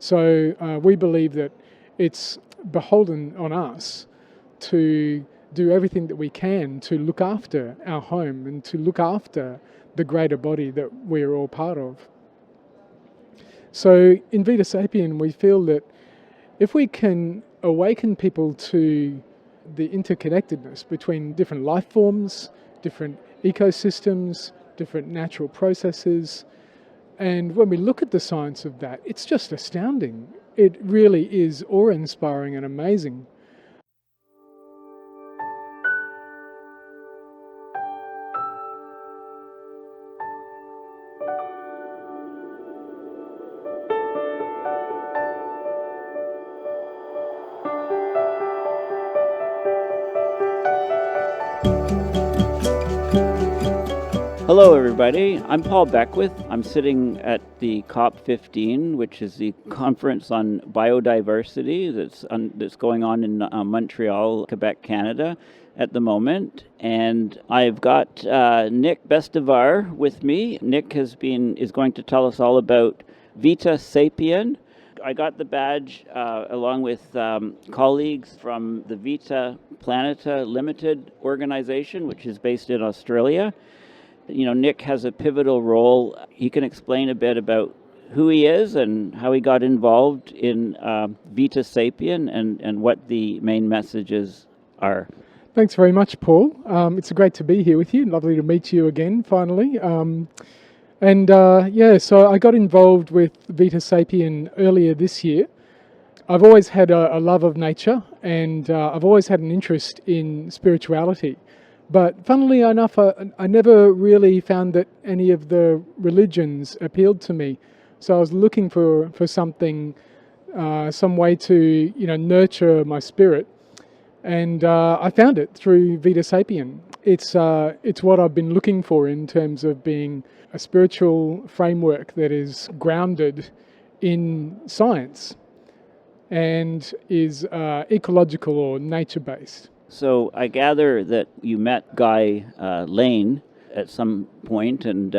So we believe that it's beholden on us to do everything that we can to look after our home and to look after the greater body that we're all part of. So in Vita Sapien, we feel that if we can awaken people to the interconnectedness between different life forms, different ecosystems, different natural processes, and when we look at the science of that, it's just astounding. It really is awe-inspiring and amazing. Hello, everybody. I'm Paul Beckwith. I'm sitting at the COP15, which is the conference on biodiversity that's going on in Montreal, Quebec, Canada at the moment. And I've got Nick Bestivar with me. Nick is going to tell us all about Vita Sapien. I got the badge along with colleagues from the Vita Planeta Limited organization, which is based in Australia. Nick has a pivotal role. He can explain a bit about who he is and how he got involved in Vita Sapien and what the main messages are. Thanks very much, Paul. It's great to be here with you. Lovely to meet you again, finally. So I got involved with Vita Sapien earlier this year. I've always had a love of nature, and I've always had an interest in spirituality. But funnily enough, I never really found that any of the religions appealed to me. So I was looking for something, some way to nurture my spirit, and I found it through Vita Sapien. It's what I've been looking for in terms of being a spiritual framework that is grounded in science and is ecological or nature-based. So I gather that you met Guy Lane at some point, and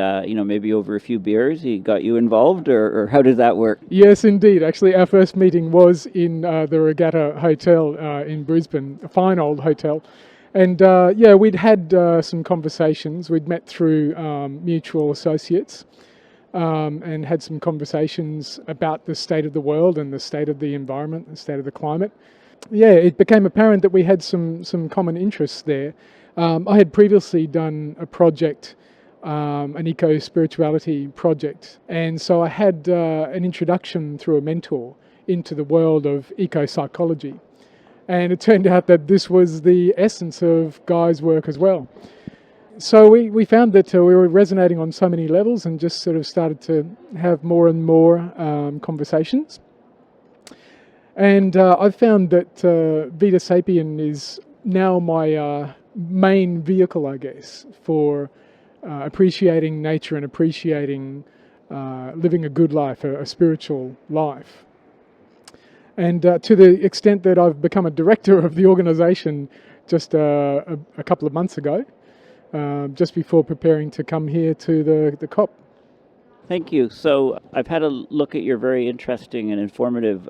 maybe over a few beers he got you involved, or how did that work? Yes, indeed. Actually, our first meeting was in the Regatta Hotel in Brisbane, a fine old hotel. And we'd had some conversations. We'd met through mutual associates and had some conversations about the state of the world and the state of the environment, the state of the climate. Yeah, it became apparent that we had some common interests there. I had previously done a project, an eco-spirituality project, and so I had an introduction through a mentor into the world of eco-psychology. And it turned out that this was the essence of Guy's work as well. So we found that we were resonating on so many levels and just sort of started to have more and more conversations. And I've found that Vita Sapien is now my main vehicle, I guess, for appreciating nature and appreciating living a good life, a spiritual life. And to the extent that I've become a director of the organisation just a couple of months ago, just before preparing to come here to the COP. Thank you. So I've had a look at your very interesting and informative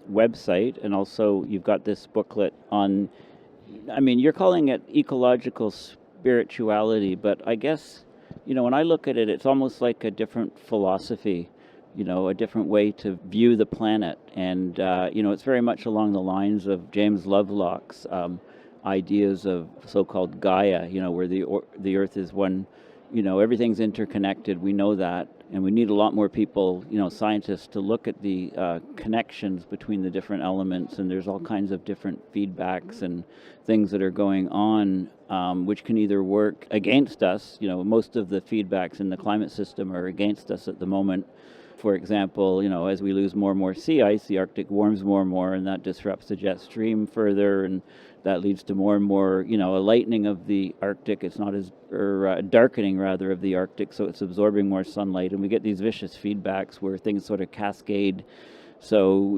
website, and also you've got this booklet on, you're calling it ecological spirituality, but I guess, when I look at it, it's almost like a different philosophy, a different way to view the planet. And, it's very much along the lines of James Lovelock's ideas of so-called Gaia, where the Earth is one, everything's interconnected, we know that. And we need a lot more people, scientists, to look at the connections between the different elements. And there's all kinds of different feedbacks and things that are going on, which can either work against us. Most of the feedbacks in the climate system are against us at the moment. For example, as we lose more and more sea ice, the Arctic warms more and more, and that disrupts the jet stream further, and that leads to more and more, a lightening of the Arctic. It's not darkening rather of the Arctic, so it's absorbing more sunlight, and we get these vicious feedbacks where things sort of cascade. So,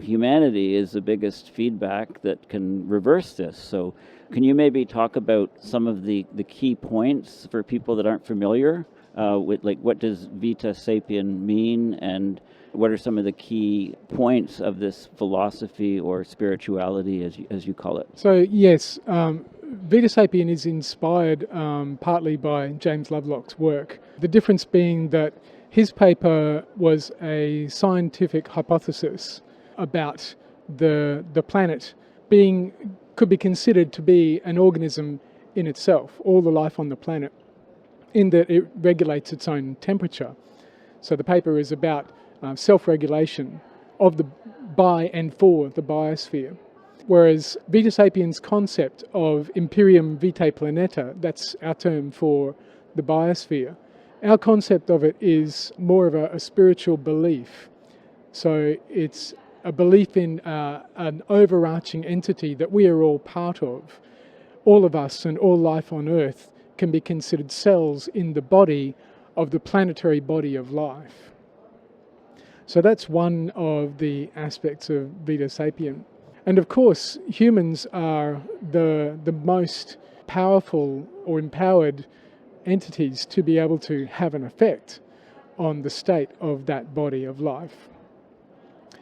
humanity is the biggest feedback that can reverse this. So can you maybe talk about some of the key points for people that aren't familiar with, like, what does Vita Sapien mean, and what are some of the key points of this philosophy or spirituality, as you call it? So yes, Vita Sapien is inspired partly by James Lovelock's work. The difference being that his paper was a scientific hypothesis about the planet could be considered to be an organism in itself, all the life on the planet, in that it regulates its own temperature. So the paper is about self-regulation of by and for the biosphere. Whereas Vita Sapien's concept of Imperium Vitae Planeta, that's our term for the biosphere, our concept of it is more of a spiritual belief. So it's a belief in an overarching entity that we are all part of. All of us and all life on Earth can be considered cells in the body of the planetary body of life. So that's one of the aspects of Vita Sapien. And of course, humans are the most powerful or empowered entities to be able to have an effect on the state of that body of life.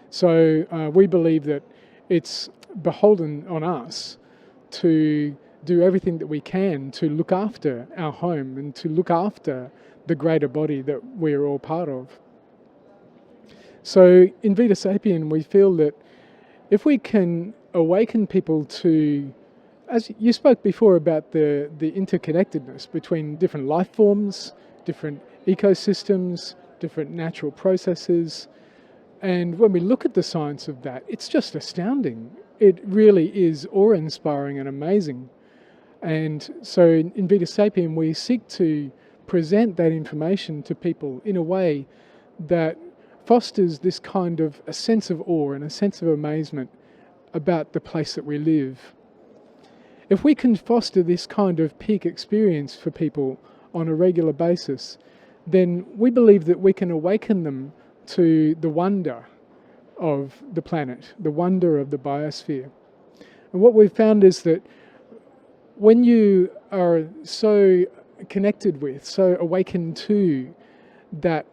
So we believe that it's beholden on us to do everything that we can to look after our home and to look after the greater body that we're all part of. So in Vita Sapien, we feel that if we can awaken people to, as you spoke before about the interconnectedness between different life forms, different ecosystems, different natural processes, and when we look at the science of that, it's just astounding. It really is awe-inspiring and amazing. And so in Vita Sapien, we seek to present that information to people in a way that fosters this kind of a sense of awe and a sense of amazement about the place that we live. If we can foster this kind of peak experience for people on a regular basis, then we believe that we can awaken them to the wonder of the planet, the wonder of the biosphere. And what we've found is that when you are so connected with, so awakened to that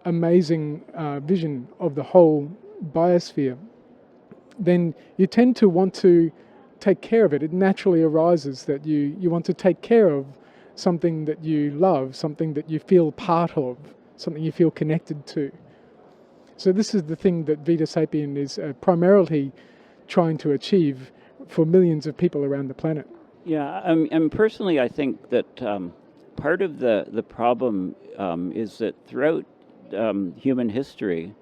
amazing vision of the whole biosphere, then you tend to want to take care of it. It naturally arises that you want to take care of something that you love, something that you feel part of, something you feel connected to. So this is the thing that Vita Sapien is primarily trying to achieve for millions of people around the planet. Yeah, and personally, I think that part of the problem is that throughout human history,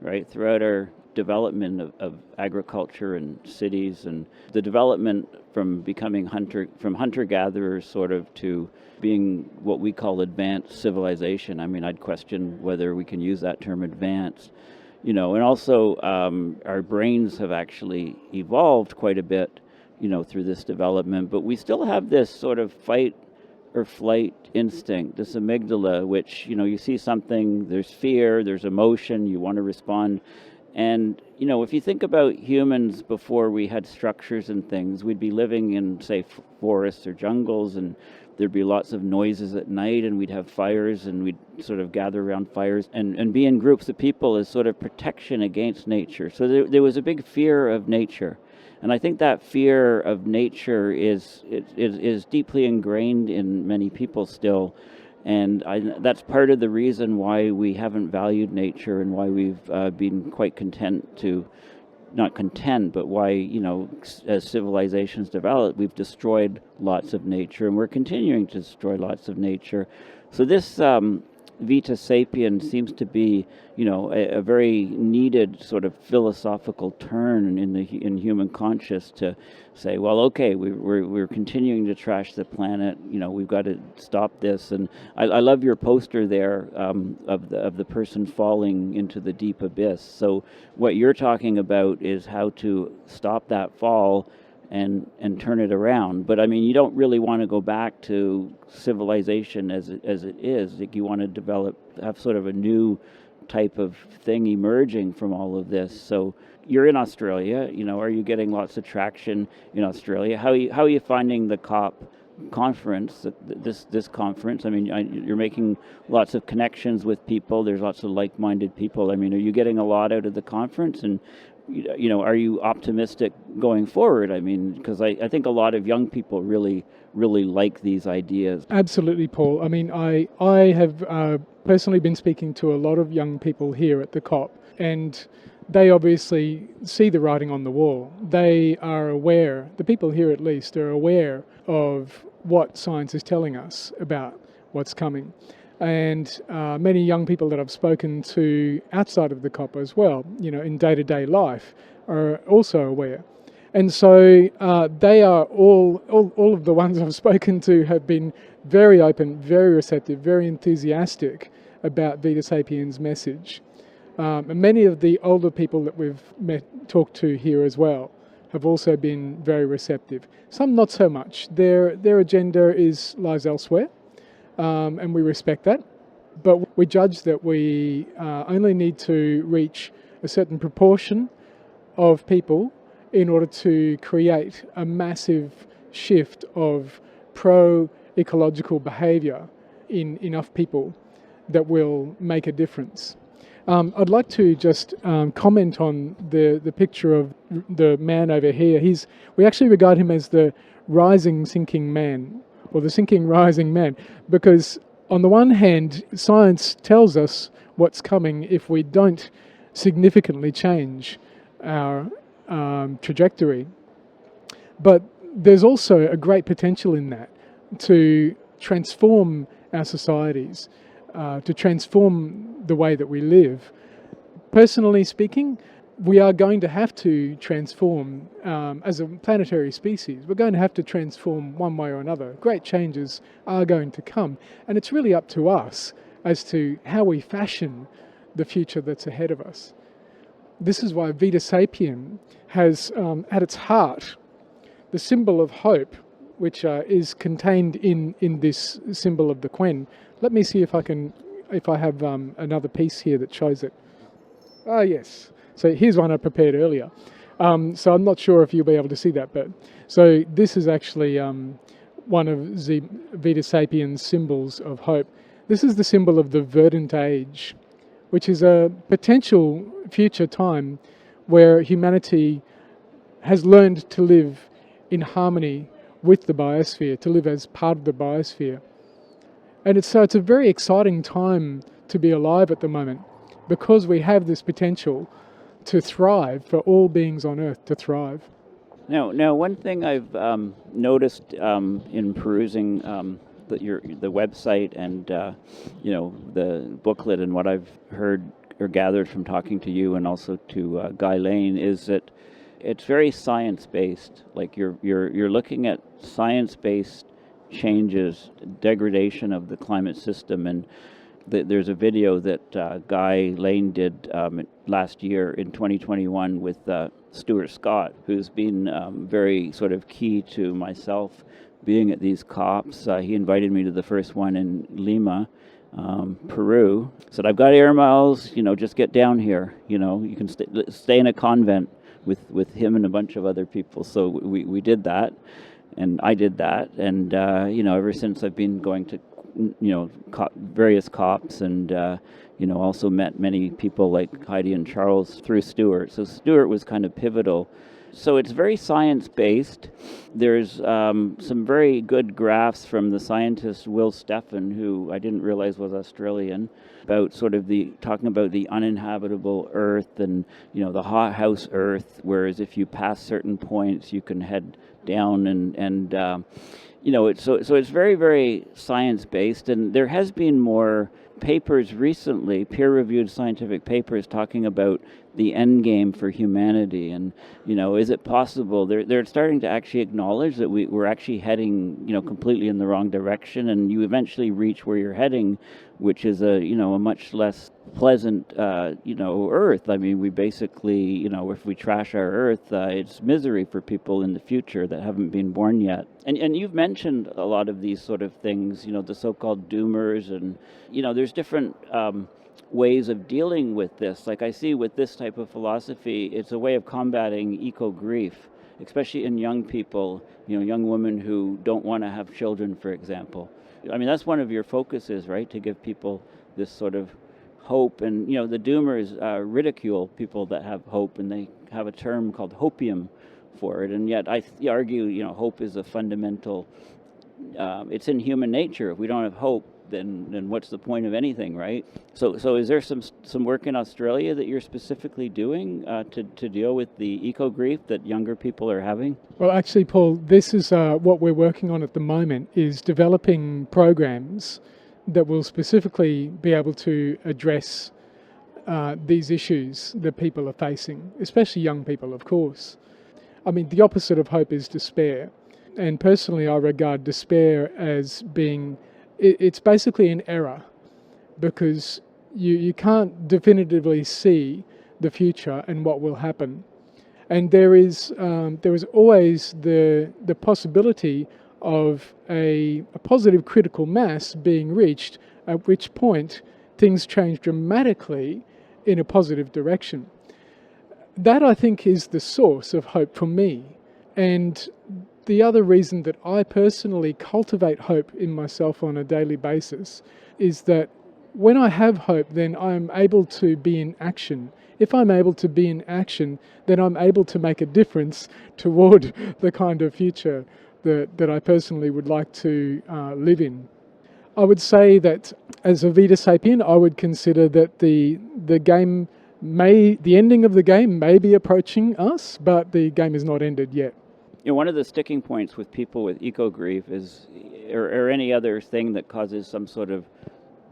right, throughout our development of agriculture and cities, and the development from becoming hunter-gatherers sort of to being what we call advanced civilization. I mean, I'd question whether we can use that term advanced, and also our brains have actually evolved quite a bit, through this development, but we still have this sort of fight or flight instinct, this amygdala, which, you see something, there's fear, there's emotion, you want to respond. And, if you think about humans before we had structures and things, we'd be living in, say, forests or jungles, and there'd be lots of noises at night, and we'd have fires, and we'd sort of gather around fires and be in groups of people as sort of protection against nature. So there was a big fear of nature. And I think that fear of nature is deeply ingrained in many people still. And that's part of the reason why we haven't valued nature and why we've been quite content to, not content, but why, as civilizations develop, we've destroyed lots of nature, and we're continuing to destroy lots of nature. So this Vita Sapien seems to be, a very needed sort of philosophical turn in human conscious to say, well, okay, we're continuing to trash the planet. We've got to stop this. And I love your poster there of the person falling into the deep abyss. So what you're talking about is how to stop that fall and turn it around. But I mean, you don't really want to go back to civilization as it is. Like, you want to have sort of a new type of thing emerging from all of this. So you're in Australia, are you getting lots of traction in Australia? How are you finding the COP conference, this conference. I mean, you're making lots of connections with people. There's lots of like-minded people. I mean, are you getting a lot out of the conference? And are you optimistic going forward? I mean, because I think a lot of young people really like these ideas. Absolutely, Paul. I mean, I have personally been speaking to a lot of young people here at the COP, and they obviously see the writing on the wall. They are aware, the people here at least, are aware of what science is telling us about what's coming. And many young people that I've spoken to outside of the COP as well, in day-to-day life, are also aware. And so they are all of the ones I've spoken to have been very open, very receptive, very enthusiastic about Vita Sapiens' message. And many of the older people that we've talked to here as well have also been very receptive. Some not so much. Their agenda lies elsewhere, and we respect that. But we judge that we only need to reach a certain proportion of people in order to create a massive shift of pro-ecological behaviour in enough people that will make a difference. I'd like to just comment on the picture of the man over here. We actually regard him as the rising sinking man, or the sinking rising man, because on the one hand, science tells us what's coming if we don't significantly change our trajectory. But there's also a great potential in that to transform our societies, to transform the way that we live. Personally speaking, we are going to have to transform as a planetary species. We're going to have to transform one way or another. Great changes are going to come. And it's really up to us as to how we fashion the future that's ahead of us. This is why Vita Sapien has at its heart the symbol of hope, which is contained in this symbol of the Quen. Let me see if I have another piece here that shows it. Ah, yes. So here's one I prepared earlier. So I'm not sure if you'll be able to see that, but so this is actually one of Vita Sapiens' symbols of hope. This is the symbol of the verdant age, which is a potential future time where humanity has learned to live in harmony with the biosphere, to live as part of the biosphere. And it's a very exciting time to be alive at the moment, because we have this potential to thrive, for all beings on Earth to thrive. Now, one thing I've noticed in perusing the website and the booklet, and what I've heard or gathered from talking to you and also to Guy Lane, is that it's very science-based. Like you're looking at science-based changes, degradation of the climate system, and there's a video that Guy Lane did last year in 2021 with Stuart Scott, who's been very sort of key to myself being at these COPs. He invited me to the first one in Lima, Peru. Said, I've got air miles, just get down here. You can stay in a convent with him and a bunch of other people. So we did that, and I did that. And, ever since I've been going to various COPs, and also met many people like Heidi and Charles through Stuart. So Stuart was kind of pivotal. So it's very science-based. There's some very good graphs from the scientist Will Steffen, who I didn't realize was Australian, about sort of talking about the uninhabitable Earth and the hothouse Earth. Whereas if you pass certain points, you can head down and so it's very, very science-based, and there has been more papers recently, peer-reviewed scientific papers, talking about the end game for humanity, and is it possible? They're starting to actually acknowledge that we're actually heading completely in the wrong direction, and you eventually reach where you're heading, which is a much less pleasant Earth. I mean, we basically if we trash our Earth, it's misery for people in the future that haven't been born yet. And you've mentioned a lot of these sort of things, the so-called doomers, and there's different ways of dealing with this. Like I see with this type of philosophy, it's a way of combating eco-grief. especially in young people, young women who don't want to have children, for example. I mean, that's one of your focuses, right? To give people this sort of hope. And, the doomers ridicule people that have hope, and they have a term called hopium for it. And yet I argue, hope is a fundamental, it's in human nature. If we don't have hope, then what's the point of anything, right? So is there some work in Australia that you're specifically doing to deal with the eco-grief that younger people are having? Well, actually, Paul, this is what we're working on at the moment, is developing programs that will specifically be able to address these issues that people are facing, especially young people, of course. I mean, the opposite of hope is despair. And personally, I regard despair as being, it's basically an error, because you can't definitively see the future and what will happen. And there is always the possibility of a positive critical mass being reached, at which point things change dramatically in a positive direction. That, I think, is the source of hope for me. And the other reason that I personally cultivate hope in myself on a daily basis is that when I have hope, then I'm able to be in action. If I'm able to be in action, then I'm able to make a difference toward the kind of future that I personally would like to live in. I would say that as a Vita Sapien, I would consider that the ending of the game may be approaching us, but the game is not ended yet. One of the sticking points with people with eco-grief is, or any other thing that causes some sort of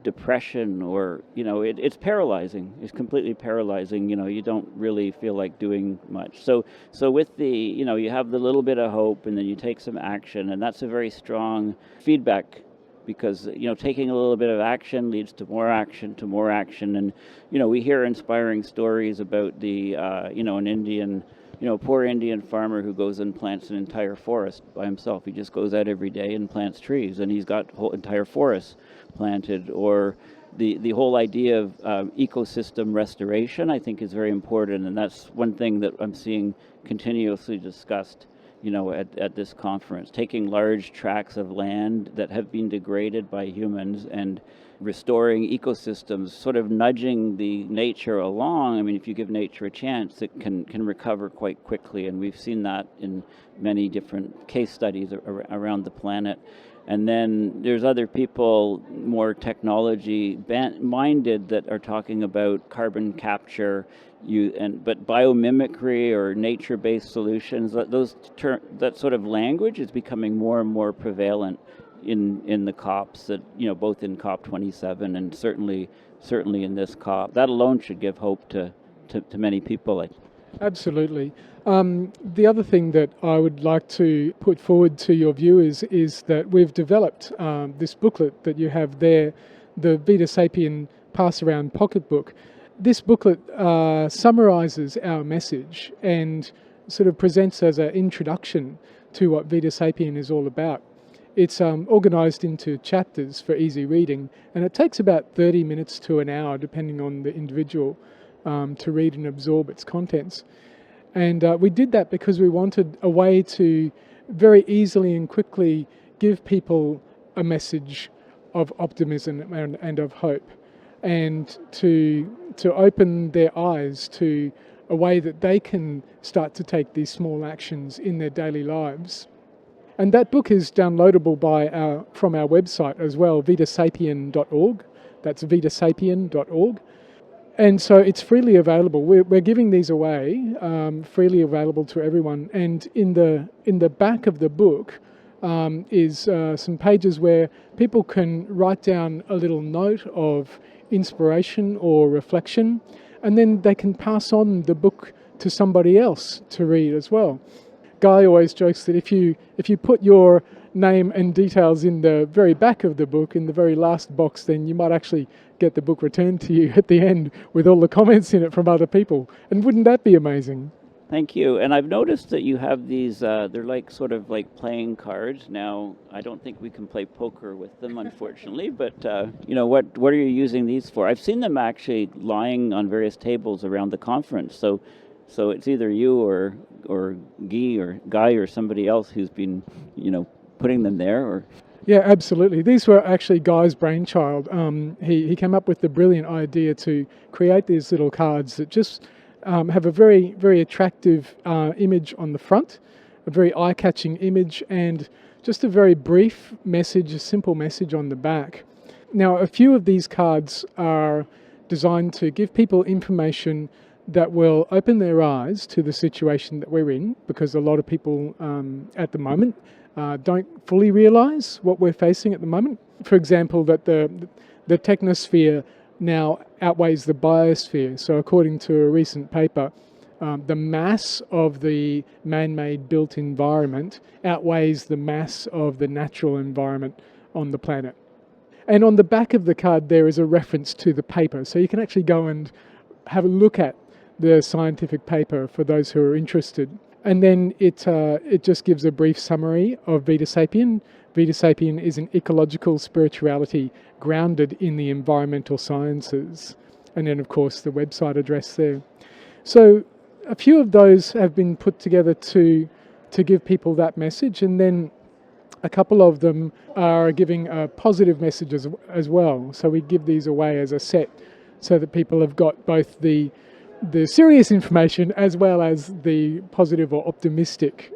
depression, or it's paralyzing. It's completely paralyzing. You don't really feel like doing much. So with the you have the little bit of hope, and then you take some action, and that's a very strong feedback, because taking a little bit of action leads to more action, and we hear inspiring stories about the an Indian, poor Indian farmer who goes and plants an entire forest by himself. He just goes out every day and plants trees, and he's got whole entire forests planted. Or the whole idea of ecosystem restoration, I think, is very important, and that's one thing that I'm seeing continuously discussed at this conference. Taking large tracts of land that have been degraded by humans and restoring ecosystems, sort of nudging the nature along. I mean, if you give nature a chance, it can recover quite quickly, and we've seen that in many different case studies around the planet. And then there's other people, more technology-minded, that are talking about carbon capture, but biomimicry or nature-based solutions. That sort of language is becoming more and more prevalent in the COPs, that both in COP27 and certainly in this COP. That alone should give hope to many people. Absolutely. The other thing that I would like to put forward to your viewers is that we've developed this booklet that you have there, the Vita Sapien Pass Around Pocketbook. This booklet summarises our message and sort of presents as an introduction to what Vita Sapien is all about. It's organised into chapters for easy reading, and it takes about 30 minutes to an hour, depending on the individual, to read and absorb its contents. And we did that because we wanted a way to very easily and quickly give people a message of optimism and of hope, and to open their eyes to a way that they can start to take these small actions in their daily lives. And that book is downloadable from our website as well, vitasapien.org. That's vitasapien.org. And so it's freely available. We're giving these away, freely available to everyone. And in the back of the book is some pages where people can write down a little note of inspiration or reflection, and then they can pass on the book to somebody else to read as well. Guy always jokes that if you put your name and details in the very back of the book, in the very last box, then you might actually get the book returned to you at the end with all the comments in it from other people. And wouldn't that be amazing? Thank you. And I've noticed that you have these, they're like sort of like playing cards. Now, I don't think we can play poker with them, unfortunately, but what are you using these for? I've seen them actually lying on various tables around the conference. So So it's either you or Guy or somebody else who's been, putting them there. Or Yeah, absolutely. These were actually Guy's brainchild. He came up with the brilliant idea to create these little cards that just have a very, very attractive image on the front, a very eye-catching image, and just a very brief message, a simple message on the back. Now, a few of these cards are designed to give people information that will open their eyes to the situation that we're in, because a lot of people at the moment don't fully realise what we're facing at the moment. For example, that the technosphere now outweighs the biosphere. So according to a recent paper, the mass of the man-made built environment outweighs the mass of the natural environment on the planet. And on the back of the card there is a reference to the paper, so you can actually go and have a look at the scientific paper for those who are interested. And then it just gives a brief summary of Vita Sapien. Vita Sapien is an ecological spirituality grounded in the environmental sciences. And then, of course, the website address there. So a few of those have been put together to give people that message, and then a couple of them are giving a positive message as well. So we give these away as a set so that people have got both the serious information as well as the positive or optimistic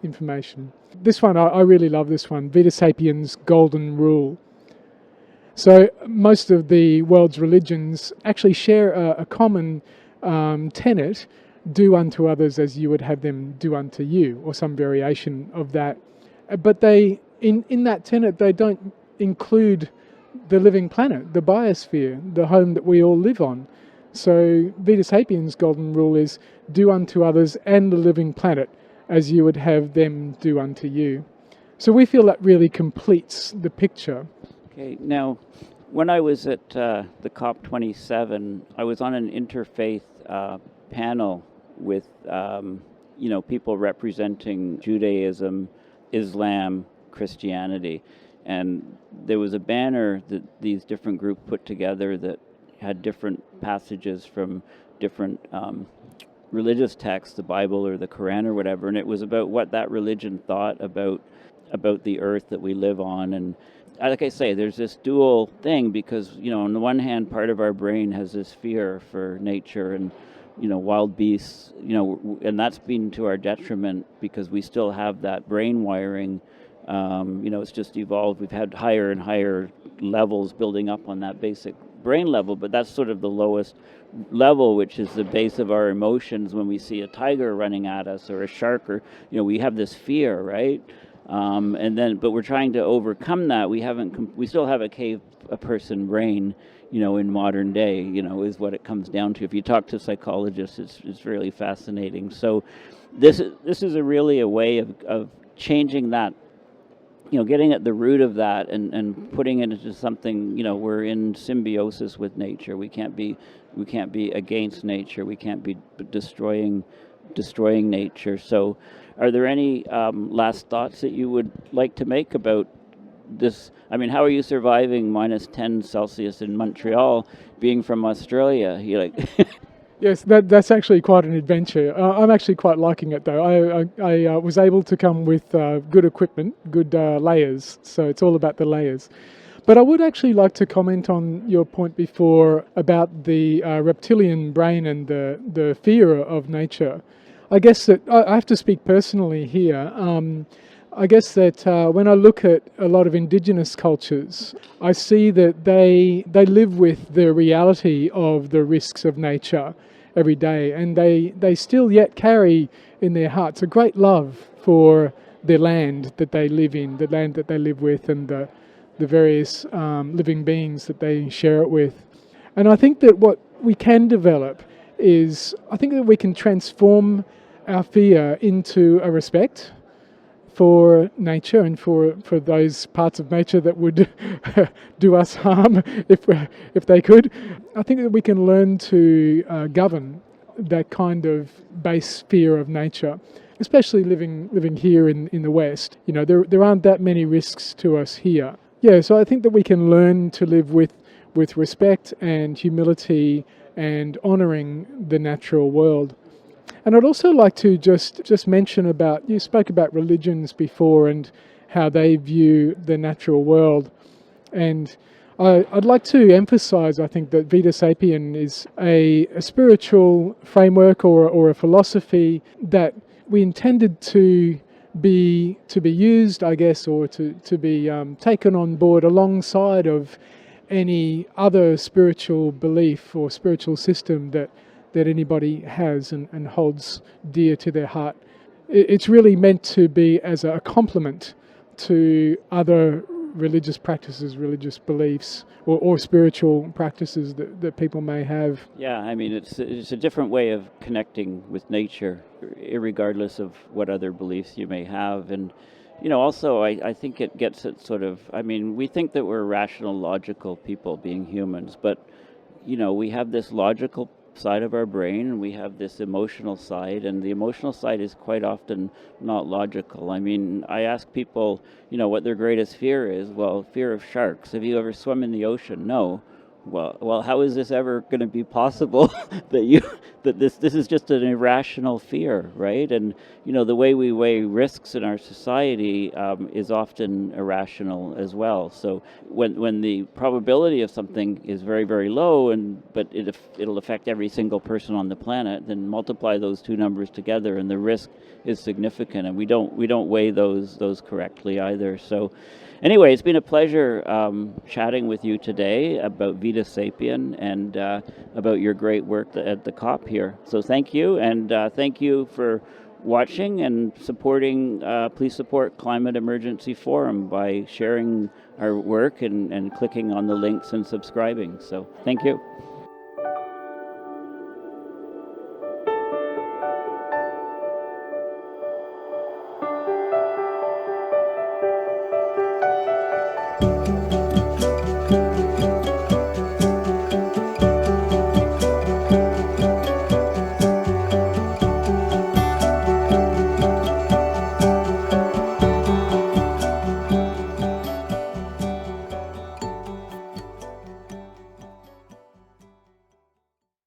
information. This one, I really love this one, Vita Sapien's Golden Rule. So most of the world's religions actually share a common tenet, do unto others as you would have them do unto you, or some variation of that. But they, in that tenet, they don't include the living planet, the biosphere, the home that we all live on. So Vita Sapien's Golden Rule is do unto others and the living planet as you would have them do unto you. So we feel that really completes the picture. Okay, now, when I was at the COP27, I was on an interfaith panel with, people representing Judaism, Islam, Christianity. And there was a banner that these different groups put together that had different passages from different religious texts, the Bible or the Quran or whatever, and it was about what that religion thought about the earth that we live on. And like I say, there's this dual thing because, on the one hand, part of our brain has this fear for nature and, wild beasts, and that's been to our detriment because we still have that brain wiring. It's just evolved. We've had higher and higher levels building up on that basic brain level, but that's sort of the lowest level, which is the base of our emotions. When we see a tiger running at us or a shark, or we have this fear, right? But we're trying to overcome that. We still have a person brain, in modern day, is what it comes down to. If you talk to psychologists, it's really fascinating. So this is really a way of changing that, getting at the root of that and putting it into something, we're in symbiosis with nature. We can't be against nature. We can't be destroying nature. So are there any last thoughts that you would like to make about this? I mean, how are you surviving minus 10 Celsius in Montreal, being from Australia? Yes, that's actually quite an adventure. I'm actually quite liking it though. I was able to come with good equipment, good layers, so it's all about the layers. But I would actually like to comment on your point before about the reptilian brain and the fear of nature. I guess that I have to speak personally here. I guess that when I look at a lot of indigenous cultures, I see that they live with the reality of the risks of nature every day, and they still yet carry in their hearts a great love for the land that they live in, the land that they live with, and the various living beings that they share it with. And I think that what we can develop is, I think that we can transform our fear into a respect for nature and for those parts of nature that would do us harm if they could. I think that we can learn to govern that kind of base fear of nature, especially living here in the West. There aren't that many risks to us here. Yeah, so I think that we can learn to live with respect and humility and honouring the natural world. And I'd also like to just mention about, you spoke about religions before and how they view the natural world. And I'd like to emphasize, I think, that Vita Sapien is a spiritual framework or a philosophy that we intended to be used, I guess, or to be taken on board alongside of any other spiritual belief or spiritual system that anybody has and holds dear to their heart. It's really meant to be as a complement to other religious practices, religious beliefs, or spiritual practices that people may have. Yeah, I mean, it's a different way of connecting with nature, irregardless of what other beliefs you may have. And, also, I think it gets at sort of, I mean, we think that we're rational, logical people being humans, but, we have this logical side of our brain and we have this emotional side, and the emotional side is quite often not logical. I mean, I ask people, what their greatest fear is. Well, fear of sharks. Have you ever swum in the ocean? No. Well, how is this ever going to be possible that this is just an irrational fear, right? And the way we weigh risks in our society is often irrational as well. So when the probability of something is very, very low, but it'll affect every single person on the planet, then multiply those two numbers together, and the risk is significant. And we don't weigh those correctly either. So. Anyway, it's been a pleasure chatting with you today about Vita Sapien and about your great work at the COP here. So thank you, and thank you for watching and supporting. Please support Climate Emergency Forum by sharing our work and clicking on the links and subscribing. So thank you.